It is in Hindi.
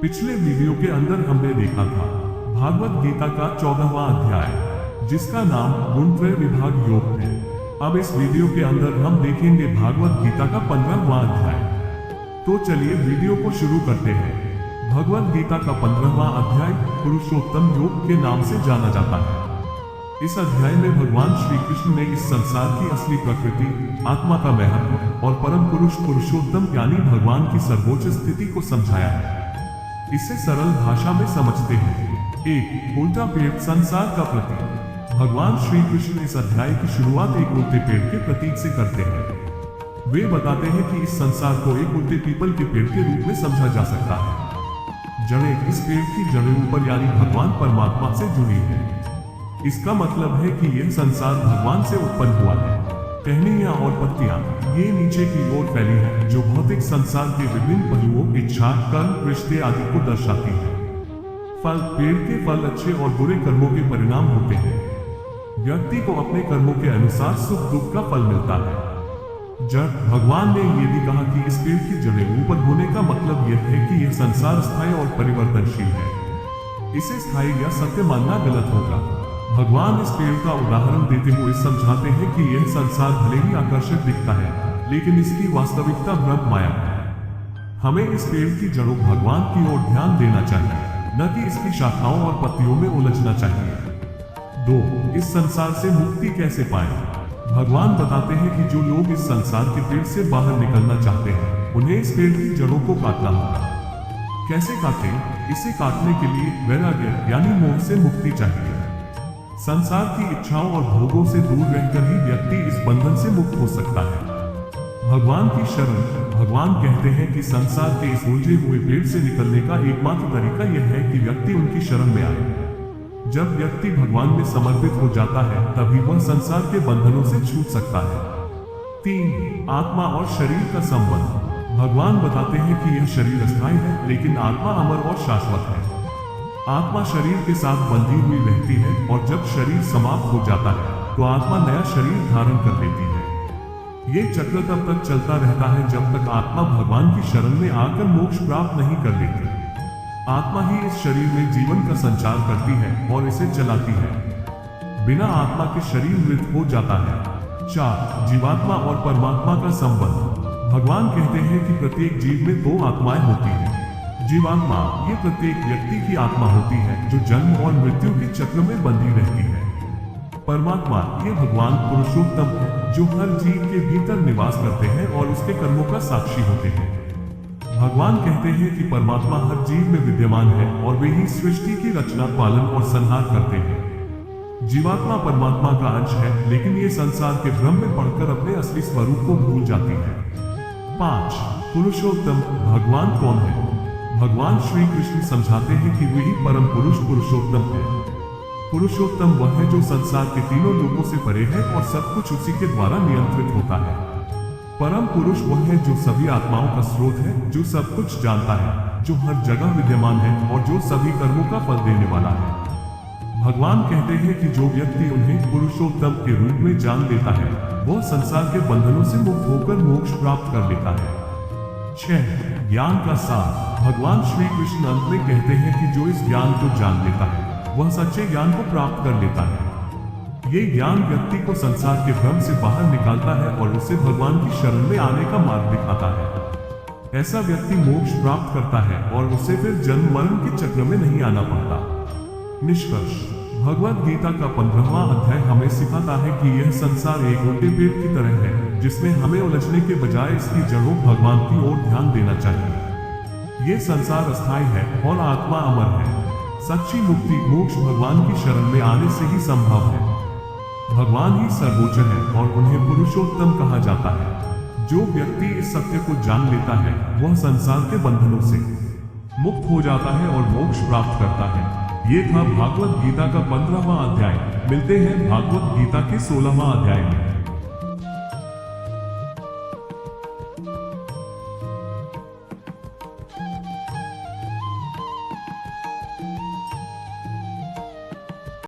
पिछले वीडियो के अंदर हमने देखा था भागवत गीता का 14वां अध्याय, जिसका नाम गुणत्रय विभाग योग है। अब इस वीडियो के अंदर हम देखेंगे भागवत गीता का 15वां अध्याय। तो चलिए वीडियो को शुरू करते हैं। भगवत गीता का 15वां अध्याय पुरुषोत्तम योग के नाम से जाना जाता है। इस अध्याय में भगवान श्री कृष्ण ने इस संसार की असली प्रकृति, आत्मा का महत्व और परम पुरुष पुरुषोत्तम यानी भगवान की सर्वोच्च स्थिति को समझाया है। इसे सरल भाषा में समझते हैं। एक उल्टा पेड़ संसार का प्रतीक। भगवान श्री कृष्ण इस अध्याय की शुरुआत एक उल्टे पेड़ के प्रतीक से करते हैं। वे बताते हैं कि इस संसार को एक उल्टे पीपल के पेड़ के रूप में समझा जा सकता है। जड़ें, इस पेड़ की जड़ें ऊपर यानी भगवान परमात्मा से जुड़ी है। इसका मतलब है कि यह संसार भगवान से उत्पन्न हुआ है। टहनियां और पत्तियां ये नीचे की ओर फैली हैं, जो भौतिक संसार के विभिन्न पहलुओं, इच्छा, कर्म, रिश्ते आदि को दर्शाती है। फल, पेड़ के फल अच्छे और बुरे कर्मों के परिणाम होते हैं। व्यक्ति को अपने कर्मों के अनुसार सुख दुख का फल मिलता है। जड़, भगवान ने यह भी कहा कि इस पेड़ की जड़ें ऊपर होने का मतलब यह है कि यह संसार स्थायी और परिवर्तनशील है। इसे स्थायी या सत्य मानना गलत होगा। भगवान इस पेड़ का उदाहरण देते हुए समझाते हैं कि यह संसार भले ही आकर्षक दिखता है, लेकिन इसकी वास्तविकता भ्रम माया है। हमें इस पेड़ की जड़ों भगवान की ओर ध्यान देना चाहिए, न कि इसकी शाखाओं और पत्तियों में उलझना चाहिए। 2. इस संसार से मुक्ति कैसे पाएं? भगवान बताते हैं कि जो लोग इस संसार के पेड़ से बाहर निकलना चाहते हैं, उन्हें इस पेड़ की जड़ों को काटना होगा। कैसे काटें? इसे काटने के लिए वैराग्य यानी मोह से मुक्ति चाहिए। संसार की इच्छाओं और भोगों से दूर रहकर ही व्यक्ति इस बंधन से मुक्त हो सकता है। भगवान की शरण। भगवान कहते हैं कि संसार के इस उलझे हुए पेड़ से निकलने का एकमात्र तरीका यह है कि व्यक्ति उनकी शरण में आए। जब व्यक्ति भगवान में समर्पित हो जाता है, तभी वह संसार के बंधनों से छूट सकता है। 3. आत्मा और शरीर का संबंध। भगवान बताते हैं कि यह शरीर अस्थायी है, लेकिन आत्मा अमर और शाश्वत है। आत्मा शरीर के साथ बंधी हुई रहती है, और जब शरीर समाप्त हो जाता है तो आत्मा नया शरीर धारण कर लेती है। ये चक्र तब तक चलता रहता है जब तक आत्मा भगवान की शरण में आकर मोक्ष प्राप्त नहीं कर लेती। आत्मा ही इस शरीर में जीवन का संचार करती है और इसे चलाती है। बिना आत्मा के शरीर मृत हो जाता है। 4. जीवात्मा और परमात्मा का संबंध। भगवान कहते हैं कि प्रत्येक जीव में 2 आत्माएं होती हैं। जीवात्मा ये प्रत्येक व्यक्ति की आत्मा होती है, जो जन्म और मृत्यु के चक्र में बंधी रहती है। परमात्मा ये भगवान पुरुषोत्तम है, जो हर जीव के भीतर निवास करते हैं और उसके कर्मों का साक्षी होते हैं। भगवान कहते हैं कि परमात्मा हर जीव में विद्यमान है और वे ही सृष्टि की रचना, पालन और संहार करते हैं। जीवात्मा परमात्मा का अंश है, लेकिन ये संसार के भ्रम में पड़कर अपने असली स्वरूप को भूल जाती है। 5. पुरुषोत्तम। भगवान कौन है? भगवान श्री कृष्ण समझाते हैं कि वही परम पुरुष पुरुषोत्तम है। पुरुषोत्तम वह है जो संसार के तीनों लोगों से परे है और सब कुछ उसी के द्वारा नियंत्रित होता है। परम पुरुष वह है जो सभी आत्माओं का स्रोत है, जो सब कुछ जानता है, जो हर जगह विद्यमान है और जो सभी कर्मों का फल देने वाला है। भगवान कहते हैं कि जो व्यक्ति उन्हें पुरुषोत्तम के रूप में जान लेता है, वह संसार के बंधनों से मुक्त होकर मोक्ष प्राप्त कर लेता है। 6. ज्ञान का सार। भगवान श्री कृष्ण अंत में कहते हैं कि जो इस ज्ञान को जान लेता है, वह सच्चे ज्ञान को प्राप्त कर लेता है। ये ज्ञान व्यक्ति को संसार के भ्रम से बाहर निकालता है और उसे भगवान की शरण में आने का मार्ग दिखाता है। ऐसा व्यक्ति मोक्ष प्राप्त करता है और उसे फिर जन्म मरण के चक्र में नहीं आना पड़ता। निष्कर्ष। भगवत गीता का 15वां अध्याय हमें सिखाता है कि यह संसार एक उल्टे पेड़ की तरह है, जिसमें हमें उलझने के बजाय इसकी जड़ों भगवान की ओर ध्यान देना चाहिए। ये संसार अस्थायी है और आत्मा अमर है। सच्ची मुक्ति, मोक्ष भगवान की शरण में आने से ही संभव है। भगवान ही सर्वोच्च है और उन्हें पुरुषोत्तम कहा जाता है। जो व्यक्ति इस सत्य को जान लेता है, वह संसार के बंधनों से मुक्त हो जाता है और मोक्ष प्राप्त करता है। ये था भागवत गीता का 15वां अध्याय। मिलते हैं भागवत गीता के 16वां अध्याय में।